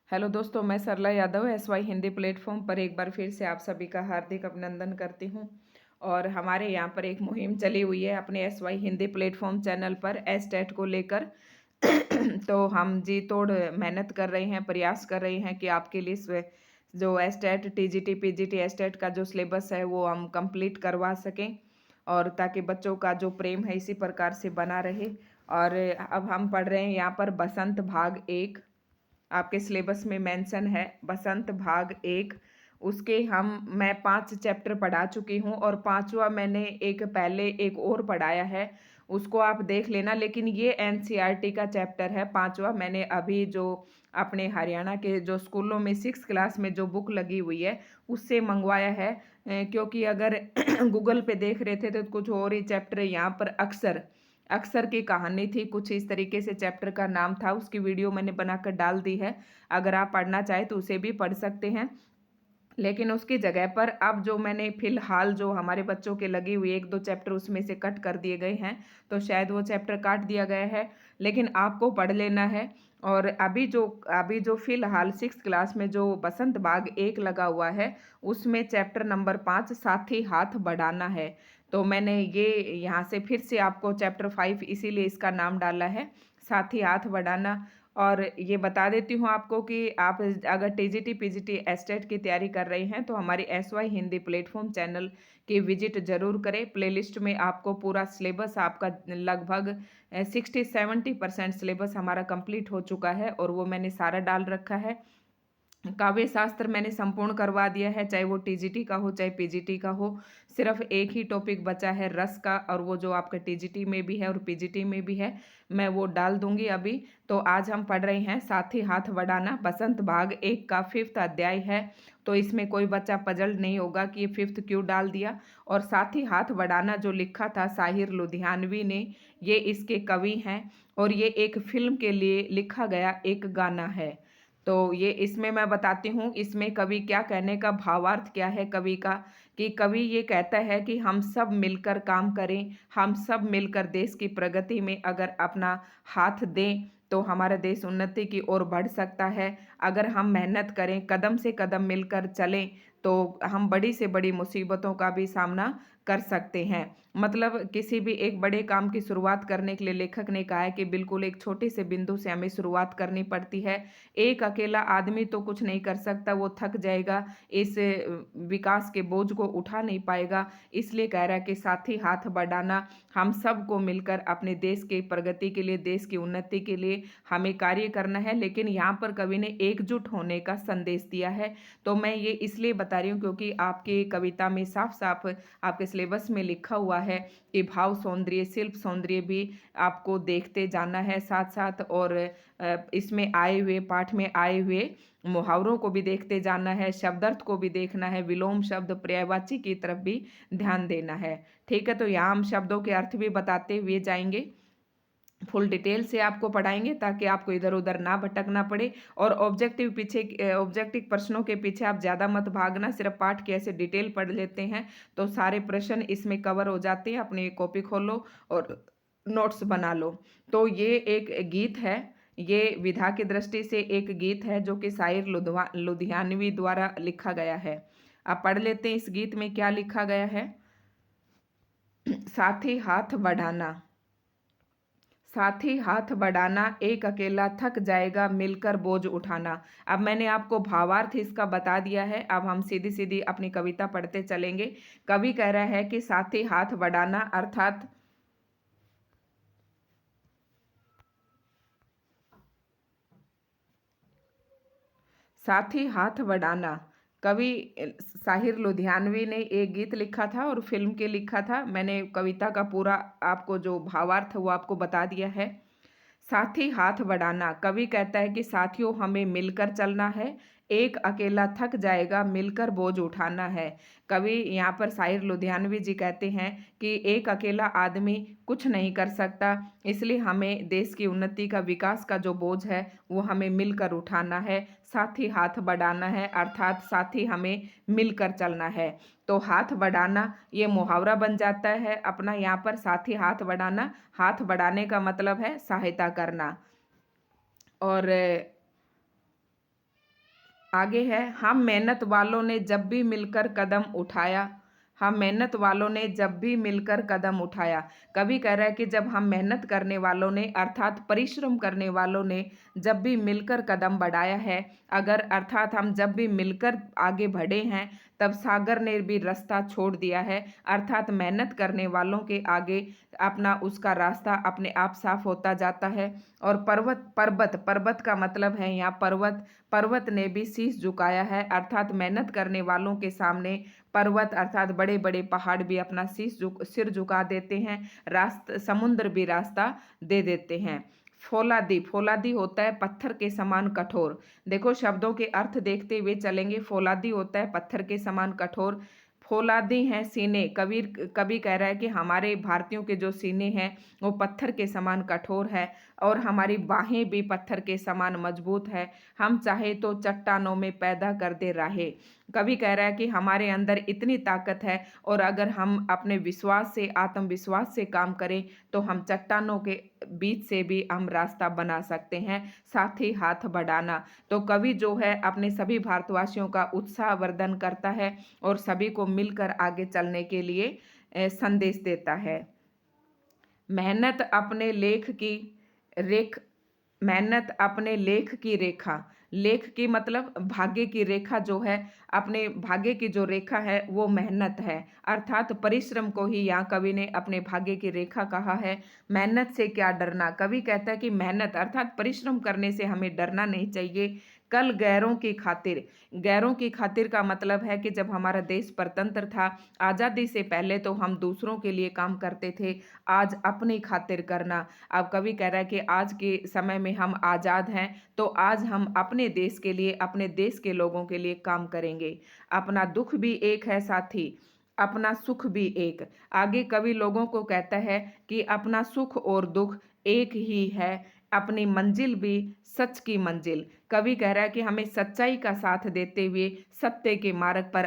Hello दोस्तों, मैं सरला Yadav SY Hindi platform पर एक बार फिर से आप सभी का हार्दिक अभिनंदन करती हूं। और हमारे यहाँ पर एक मुहिम चली हुई है अपने एसवाई हिंदी प्लेटफॉर्म चैनल पर एसटेट को लेकर। तो हम जी तोड़ मेहनत कर रहे हैं, प्रयास कर रहे हैं कि आपके लिए जो एसटेट टीजीटी पीजीटी एसटेट का जो सिलेबस है वो हम कंप्लीट करवा सकें, और ताकि बच्चों का जो प्रेम है इसी प्रकार से बना रहे। और अब हम पढ़ रहे हैं यहाँ पर बसंत भाग 1। आपके सिलेबस में मेंशन है बसंत भाग 1। उसके मैं 5 चैप्टर पढ़ा चुकी हूँ, और पांचवा मैंने एक पहले एक और पढ़ाया है, उसको आप देख लेना। लेकिन ये एनसीईआरटी का चैप्टर है पांचवा, मैंने अभी जो अपने हरियाणा के जो स्कूलों में 6 क्लास में जो बुक लगी हुई है उससे मंगवाया है। क्योंकि अगर गूगल पे देख रहे थे तो कुछ और ही चैप्टर यहाँ पर अक्सर अक्सर की कहानी थी, कुछ इस तरीके से चैप्टर का नाम था। उसकी वीडियो मैंने बनाकर डाल दी है, अगर आप पढ़ना चाहें तो उसे भी पढ़ सकते हैं। लेकिन उसकी जगह पर अब जो मैंने फिलहाल जो हमारे बच्चों के लगी हुई 1-2 चैप्टर उसमें से कट कर दिए गए हैं, तो शायद वो चैप्टर काट दिया गया है, लेकिन आपको पढ़ लेना है। और अभी जो फिलहाल 6 क्लास में जो बसंत बाग 1 लगा हुआ है उसमें चैप्टर नंबर 5 साथी हाथ बढ़ाना है। तो मैंने ये यहाँ से फिर से आपको चैप्टर 5 इसीलिए इसका नाम डाला है, साथी हाथ बढ़ाना। और ये बता देती हूँ आपको कि आप अगर टीजीटी पीजीटी एस्टेट की तैयारी कर रहे हैं तो हमारी एसवाई हिंदी प्लेटफॉर्म चैनल की विजिट जरूर करें। प्लेलिस्ट में आपको पूरा सिलेबस आपका लगभग 60-70% सिलेबस हमारा कंप्लीट हो चुका है, और वो मैंने सारा डाल रखा है। काव्य शास्त्र मैंने संपूर्ण करवा दिया है, चाहे वो टीजीटी का हो चाहे पीजीटी का हो। सिर्फ एक ही टॉपिक बचा है रस का, और वो जो आपका टीजीटी में भी है और पीजीटी में भी है, मैं वो डाल दूंगी अभी। तो आज हम पढ़ रहे हैं साथी हाथ बढ़ाना, बसंत भाग 1 का 5th अध्याय है। तो इसमें कोई बच्चा पजल नहीं होगा कि ये 5th क्यों डाल दिया। और साथी हाथ बढ़ाना जो लिखा था साहिर लुधियानवी ने, ये इसके कवि हैं, और ये एक फिल्म के लिए लिखा गया एक गाना है। तो ये इसमें मैं बताती हूँ इसमें कवि क्या कहने का भावार्थ क्या है कवि का, कि कवि ये कहता है कि हम सब मिलकर काम करें, हम सब मिलकर देश की प्रगति में अगर अपना हाथ दें तो हमारा देश उन्नति की ओर बढ़ सकता है। अगर हम मेहनत करें, कदम से कदम मिलकर चलें, तो हम बड़ी से बड़ी मुसीबतों का भी सामना कर सकते हैं। मतलब किसी भी एक बड़े काम की शुरुआत करने के लिए लेखक ने कहा है कि बिल्कुल एक छोटे से बिंदु से हमें शुरुआत करनी पड़ती है। एक अकेला आदमी तो कुछ नहीं कर सकता, वो थक जाएगा, इस विकास के बोझ को उठा नहीं पाएगा। इसलिए कह रहा है कि साथी हाथ बढ़ाना, हम सबको मिलकर अपने देश के प्रगति के लिए, देश की उन्नति के लिए हमें कार्य करना है। लेकिन यहाँ पर कवि ने एकजुट होने का संदेश दिया है। तो मैं ये इसलिए बता रही हूँ क्योंकि आपकी कविता में साफ साफ आपके सिलेबस में लिखा हुआ है कि भाव सौंदर्य, शिल्प सौंदर्य भी आपको देखते जाना है साथ साथ, और इसमें आए हुए पाठ में आए हुए मुहावरों को भी देखते जाना है, शब्दार्थ को भी देखना है, विलोम शब्द पर्यायवाची की तरफ भी ध्यान देना है। ठीक है, तो यहाँ हम शब्दों के अर्थ भी बताते हुए जाएंगे, फुल डिटेल से आपको पढ़ाएंगे ताकि आपको इधर उधर ना भटकना पड़े। और ऑब्जेक्टिव प्रश्नों के पीछे आप ज़्यादा मत भागना, सिर्फ पाठ के ऐसे डिटेल पढ़ लेते हैं तो सारे प्रश्न इसमें कवर हो जाते हैं। अपनी कॉपी खोलो और नोट्स बना लो। तो ये एक गीत है, ये विधा की दृष्टि से एक गीत है जो कि शायर लुधियानवी द्वारा लिखा गया है। आप पढ़ लेते हैं इस गीत में क्या लिखा गया है। साथी हाथ बढ़ाना, साथी हाथ बढ़ाना, एक अकेला थक जाएगा मिलकर बोझ उठाना। अब मैंने आपको भावार्थ इसका बता दिया है, अब हम सीधी सीधी अपनी कविता पढ़ते चलेंगे। कवि कह रहा है कि साथी हाथ बढ़ाना अर्थात साथी हाथ बढ़ाना, कवि साहिर लुधियानवी ने एक गीत लिखा था और फिल्म के लिखा था। मैंने कविता का पूरा आपको जो भावार्थ है वो आपको बता दिया है। साथी हाथ बढ़ाना, कवि कहता है कि साथियों हमें मिलकर चलना है, एक अकेला थक जाएगा मिलकर बोझ उठाना है। कवि यहाँ पर शाहिर लुधियानवी जी कहते हैं कि एक अकेला आदमी कुछ नहीं कर सकता, इसलिए हमें देश की उन्नति का, विकास का जो बोझ है वो हमें मिलकर उठाना है, साथी हाथ बढ़ाना है, अर्थात साथी हमें मिलकर चलना है। तो हाथ बढ़ाना ये मुहावरा बन जाता है अपना यहाँ पर। साथी हाथ बढ़ाना, हाथ बढ़ाने का मतलब है सहायता करना। और आगे है, हम मेहनत वालों ने जब भी मिलकर कदम उठाया। हम मेहनत वालों ने जब भी मिलकर कदम उठाया। कवि कह रहा है कि जब हम मेहनत करने वालों ने अर्थात परिश्रम करने वालों ने जब भी मिलकर कदम बढ़ाया है, अगर अर्थात हम जब भी मिलकर आगे बढ़े हैं, तब सागर ने भी रास्ता छोड़ दिया है। अर्थात मेहनत करने वालों के आगे अपना उसका रास्ता अपने आप साफ होता जाता है। और पर्वत पर्वत पर्वत का मतलब है यहाँ पर्वत, पर्वत ने भी शीश झुकाया है। अर्थात मेहनत करने वालों के सामने पर्वत अर्थात बड़े बड़े पहाड़ भी अपना सिर झुका देते हैं। रास्ता समुद्र भी रास्ता दे देते हैं। फौलादी, फौलादी होता है पत्थर के समान कठोर। देखो शब्दों के अर्थ देखते हुए चलेंगे। फौलादी होता है पत्थर के समान कठोर। फौलादी हैं सीने। कवि कह रहा है कि हमारे भारतीयों के जो सीने हैं वो पत्थर के समान कठोर है, और हमारी बाहें भी पत्थर के समान मजबूत है। हम चाहे तो चट्टानों में पैदा कर दे राहें। कवि कह रहा है कि हमारे अंदर इतनी ताकत है, और अगर हम अपने विश्वास से आत्मविश्वास से काम करें तो हम चट्टानों के बीच से भी हम रास्ता बना सकते हैं। साथ ही हाथ बढ़ाना। तो कवि जो है अपने सभी भारतवासियों का उत्साह वर्धन करता है और सभी को मिलकर आगे चलने के लिए संदेश देता है। मेहनत अपने लेख की रेख मेहनत अपने लेख की रेखा। लेख की मतलब भाग्य की रेखा जो है, अपने भाग्य की जो रेखा है वो मेहनत है। अर्थात परिश्रम को ही यहाँ कवि ने अपने भाग्य की रेखा कहा है। मेहनत से क्या डरना। कवि कहता है कि मेहनत अर्थात परिश्रम करने से हमें डरना नहीं चाहिए। कल गैरों की खातिर। गैरों की खातिर का मतलब है कि जब हमारा देश स्वतंत्र था, आज़ादी से पहले तो हम दूसरों के लिए काम करते थे, आज अपनी खातिर करना। अब कवि कह रहा है कि आज के समय में हम आज़ाद हैं, तो आज हम अपने देश के लिए, अपने देश के लोगों के लिए काम करेंगे। अपना दुख भी एक है साथी, अपना सुख भी एक। आगे कवि लोगों को कहता है कि अपना सुख और दुख एक ही है, अपनी मंजिल भी सच की मंजिल। कवि कह रहा है कि हमें सच्चाई का साथ देते हुए सत्य के मार्ग पर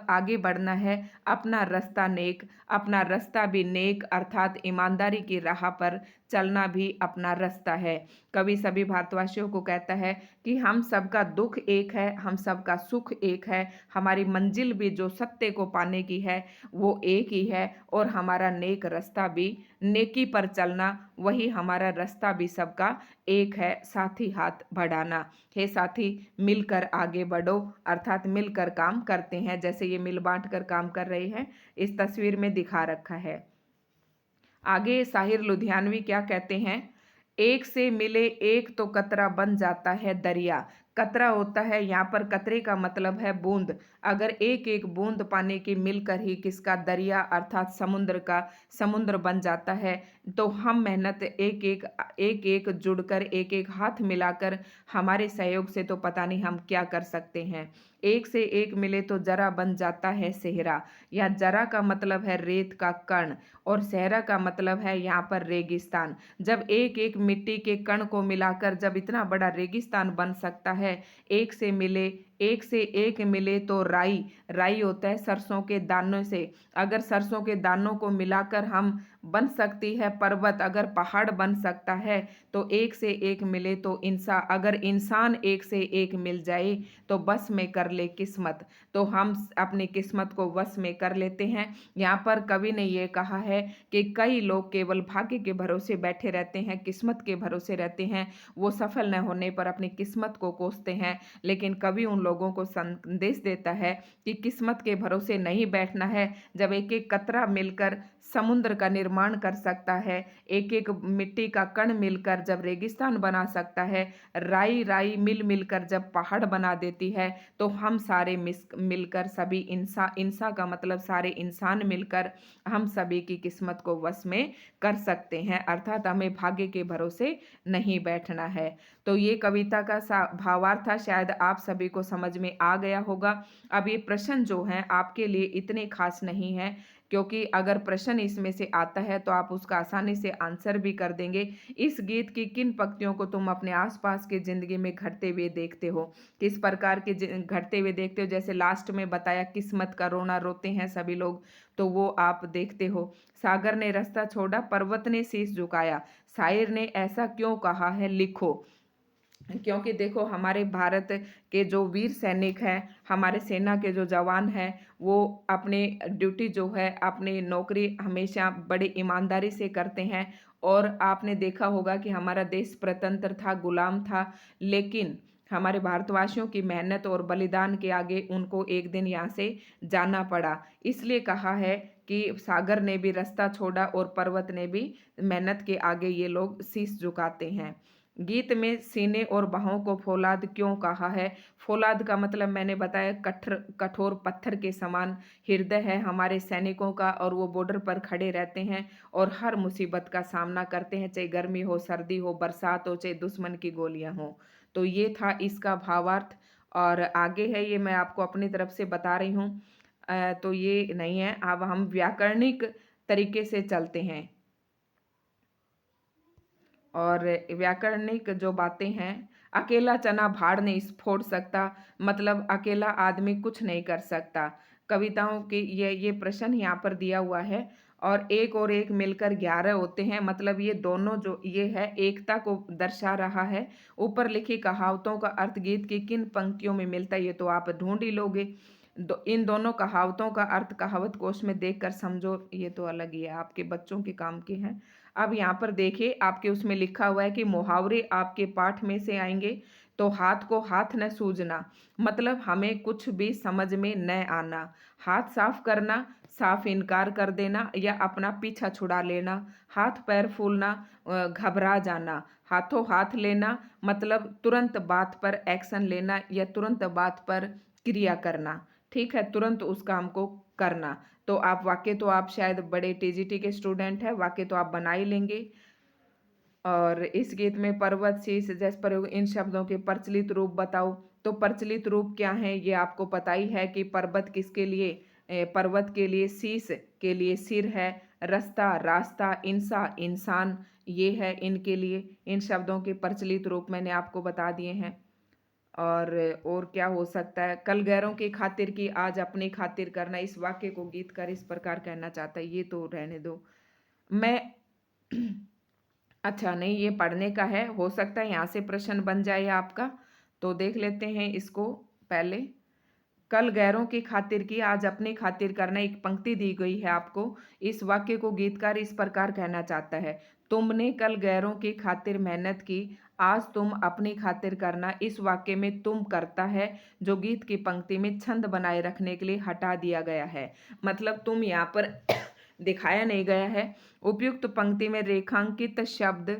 आगे बढ़ना है। अपना रास्ता नेक, अपना रास्ता भी नेक अर्थात ईमानदारी की राह पर चलना भी अपना रास्ता है। कवि सभी भारतवासियों को कहता है कि हम सबका दुख एक है, हम सबका सुख एक है, हमारी मंजिल भी जो सत्य को पाने की है वो एक ही है, और हमारा नेक रास्ता भी, नेकी पर चलना वही हमारा रास्ता भी सबका एक है। साथी हाथ बढ़ाना। हे साथी, मिलकर आगे बढ़ो अर्थात मिलकर काम करते हैं। जैसे ये मिल बांट कर काम कर रहे हैं, इस तस्वीर में दिखा रखा है। आगे साहिर लुधियानवी क्या कहते हैं, एक से मिले एक तो कतरा बन जाता है दरिया। कतरा होता है यहाँ पर, कतरे का मतलब है बूंद। अगर एक एक बूंद पानी की मिलकर ही किसका दरिया अर्थात समुद्र का समुद्र बन जाता है, तो हम मेहनत एक एक जुड़कर एक एक हाथ मिलाकर हमारे सहयोग से तो पता नहीं हम क्या कर सकते हैं। एक से एक मिले तो जरा बन जाता है सेहरा। या जरा का मतलब है रेत का कण, और सहरा का मतलब है यहाँ पर रेगिस्तान। जब एक एक मिट्टी के कण को मिलाकर जब इतना बड़ा रेगिस्तान बन सकता है, एक से मिले, एक से एक मिले तो राई, राई होता है सरसों के दानों से। अगर सरसों के दानों को मिलाकर हम बन सकती है पर्वत, अगर पहाड़ बन सकता है, तो एक से एक मिले तो अगर इंसान एक से एक मिल जाए तो बस में कर ले किस्मत। तो हम अपनी किस्मत को वश में कर लेते हैं। यहाँ पर कवि ने ये कहा है कि कई लोग केवल भाग्य के भरोसे बैठे रहते हैं, किस्मत के भरोसे रहते हैं, वो सफल न होने पर अपनी किस्मत को कोसते हैं। लेकिन कवि उन लोगों को संदेश देता है कि किस्मत के भरोसे नहीं बैठना है। जब एक एक कतरा मिलकर समुद्र का निर्माण कर सकता है, एक एक मिट्टी का कण मिलकर जब रेगिस्तान बना सकता है, राई राई मिल मिलकर जब पहाड़ बना देती है, तो हम सारे मिलकर सभी इंसान का मतलब सारे इंसान मिलकर हम सभी की किस्मत को वश में कर सकते हैं। अर्थात हमें भाग्य के भरोसे नहीं बैठना है। तो ये कविता का भावार्थ था, शायद आप सभी को समझ में आ गया होगा। अब ये प्रश्न जो हैं आपके लिए इतने खास नहीं है, क्योंकि अगर प्रश्न इसमें से आता है तो आप उसका आसानी से आंसर भी कर देंगे। इस गीत की किन पंक्तियों को तुम अपने आसपास की जिंदगी में घटते हुए देखते हो, किस प्रकार के घटते हुए देखते हो। जैसे लास्ट में बताया किस्मत का रोना रोते हैं सभी लोग, तो वो आप देखते हो। सागर ने रास्ता छोड़ा, पर्वत ने शीश झुकाया, शायर ने ऐसा क्यों कहा है लिखो। क्योंकि देखो हमारे भारत के जो वीर सैनिक हैं, हमारे सेना के जो जवान हैं, वो अपनी ड्यूटी जो है, अपनी नौकरी हमेशा बड़ी ईमानदारी से करते हैं। और आपने देखा होगा कि हमारा देश स्वतंत्र था, गुलाम था, लेकिन हमारे भारतवासियों की मेहनत और बलिदान के आगे उनको एक दिन यहाँ से जाना पड़ा। इसलिए कहा है कि सागर ने भी रास्ता छोड़ा और पर्वत ने भी मेहनत के आगे ये लोग शीश झुकाते हैं। गीत में सीने और बाहों को फौलाद क्यों कहा है? फौलाद का मतलब मैंने बताया कठोर पत्थर के समान हृदय है हमारे सैनिकों का, और वो बॉर्डर पर खड़े रहते हैं और हर मुसीबत का सामना करते हैं, चाहे गर्मी हो, सर्दी हो, बरसात हो, चाहे दुश्मन की गोलियां हो। तो ये था इसका भावार्थ। और आगे है, ये मैं आपको अपनी तरफ से बता रही हूँ। तो ये नहीं है। अब हम व्याकरणिक तरीके से चलते हैं। और व्याकरणिक जो बातें हैं, अकेला चना भाड़ नहीं फोड़ सकता, मतलब अकेला आदमी कुछ नहीं कर सकता। कविताओं की ये प्रश्न यहाँ पर दिया हुआ है। और एक मिलकर 11 होते हैं, मतलब ये दोनों जो ये है एकता को दर्शा रहा है। ऊपर लिखी कहावतों का अर्थ गीत की किन पंक्तियों में मिलता है, ये तो आप ढूंढ ही लोगे। इन दोनों कहावतों का अर्थ कहावत कोश में देखकर समझो, ये तो अलग ही है, आपके बच्चों के काम के हैं। अब यहाँ पर देखिए, आपके उसमें लिखा हुआ है कि मुहावरे आपके पाठ में से आएंगे। तो हाथ को हाथ न सूझना, मतलब हमें कुछ भी समझ में न आना। हाथ साफ करना, साफ इनकार कर देना या अपना पीछा छुड़ा लेना। हाथ पैर फूलना, घबरा जाना। हाथों हाथ लेना, मतलब तुरंत बात पर एक्शन लेना या तुरंत बात पर क्रिया करना। ठीक है, तुरंत उस काम को करना। तो आप वाक्य तो आप शायद बड़े टीजीटी के स्टूडेंट हैं, वाक्य तो आप बना ही लेंगे। और इस गीत में पर्वत, शीश जैसे प्रयोग, इन शब्दों के प्रचलित रूप बताओ। तो प्रचलित रूप क्या है, ये आपको पता ही है कि पर्वत किसके लिए, पर्वत के लिए, शीश के लिए सिर है, रास्ता रास्ता, इंसान ये है इनके लिए। इन शब्दों के प्रचलित रूप मैंने आपको बता दिए हैं। और क्या हो सकता है, कल गैरों की खातिर की आज अपनी खातिर करना, इस वाक्य को गीतकार इस प्रकार कहना चाहता है, ये तो रहने दो। मैं अच्छा नहीं, ये पढ़ने का है, हो सकता है यहाँ से प्रश्न बन जाए आपका। तो देख लेते हैं इसको पहले। कल गैरों की खातिर की आज अपनी खातिर करना, एक पंक्ति दी गई है आपको। इस वाक्य को गीतकार इस प्रकार कहना चाहता है, तुमने कल गैरों की खातिर मेहनत की, आज तुम अपनी खातिर करना। इस वाक्य में तुम करता है जो गीत की पंक्ति में छंद बनाए रखने के लिए हटा दिया गया है, मतलब तुम यहाँ पर दिखाया नहीं गया है। उपयुक्त पंक्ति में रेखांकित शब्द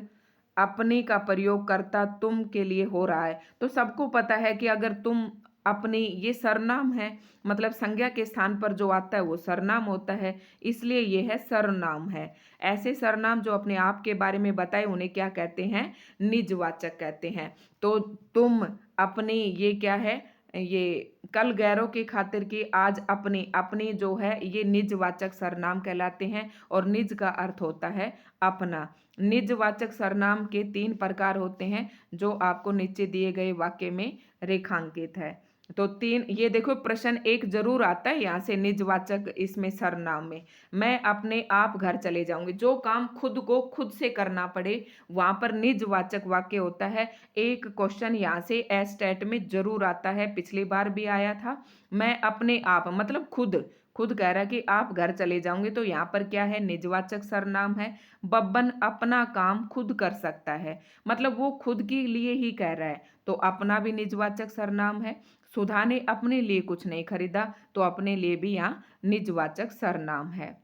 अपनी का प्रयोग करता तुम के लिए हो रहा है। तो सबको पता है कि अगर तुम अपनी, ये सरनाम है, मतलब संज्ञा के स्थान पर जो आता है वो सरनाम होता है, इसलिए ये है सरनाम है। ऐसे सरनाम जो अपने आप के बारे में बताए उन्हें क्या कहते हैं, निजवाचक कहते हैं। तो तुम, अपनी, ये क्या है, ये कल गैरों की खातिर की आज अपनी, अपनी जो है ये निजवाचक सरनाम कहलाते हैं। और निज का अर्थ होता है अपना। निजवाचक सरनाम के 3 प्रकार होते हैं जो आपको नीचे दिए गए वाक्य में रेखांकित है। तो 3, ये देखो प्रश्न 1 जरूर आता है यहाँ से, निजवाचक इसमें सरनाम में। मैं अपने आप घर चले जाऊंगी, जो काम खुद को खुद से करना पड़े वहां पर निजवाचक वाक्य होता है। एक क्वेश्चन यहाँ से एस्टेट में जरूर आता है, पिछली बार भी आया था। मैं अपने आप, मतलब खुद, खुद कह रहा है कि आप घर चले जाओगे, तो यहाँ पर क्या है, निजवाचक सर्वनाम है। बब्बन अपना काम खुद कर सकता है, मतलब वो खुद के लिए ही कह रहा है, तो अपना भी निजवाचक सर्वनाम है। सुधा ने अपने लिए कुछ नहीं खरीदा, तो अपने लिए भी यहाँ निजवाचक सर्वनाम है।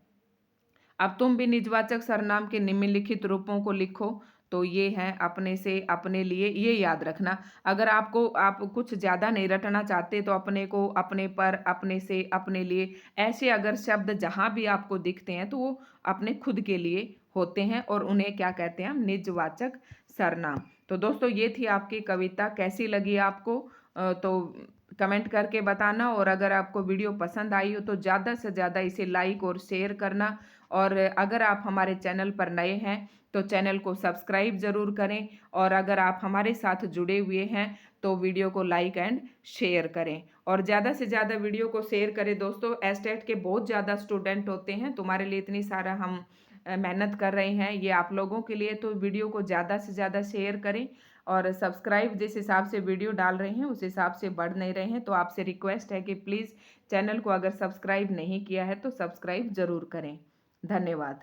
अब तुम भी निजवाचक सर्वनाम के निम्नलिखित रूपों को लिखो। तो ये है अपने से, अपने लिए, ये याद रखना। अगर आपको, आप कुछ ज़्यादा नहीं रटना चाहते तो अपने को, अपने पर, अपने से, अपने लिए, ऐसे अगर शब्द जहाँ भी आपको दिखते हैं तो वो अपने खुद के लिए होते हैं और उन्हें क्या कहते हैं हम, निजवाचक सर्वनाम। तो दोस्तों ये थी आपकी कविता, कैसी लगी आपको तो कमेंट करके बताना। और अगर आपको वीडियो पसंद आई हो तो ज़्यादा से ज़्यादा इसे लाइक और शेयर करना। और अगर आप हमारे चैनल पर नए हैं तो चैनल को सब्सक्राइब ज़रूर करें। और अगर आप हमारे साथ जुड़े हुए हैं तो वीडियो को लाइक एंड शेयर करें, और ज़्यादा से ज़्यादा वीडियो को शेयर करें। दोस्तों एस्टेट के बहुत ज़्यादा स्टूडेंट होते हैं, तुम्हारे लिए इतनी सारा हम मेहनत कर रहे हैं, ये आप लोगों के लिए, तो वीडियो को ज़्यादा से ज़्यादा शेयर करें। और सब्सक्राइब जिस हिसाब से वीडियो डाल रहे हैं उस हिसाब से बढ़ नहीं रहे हैं। तो आपसे रिक्वेस्ट है कि प्लीज़ चैनल को अगर सब्सक्राइब नहीं किया है तो सब्सक्राइब ज़रूर करें। धन्यवाद।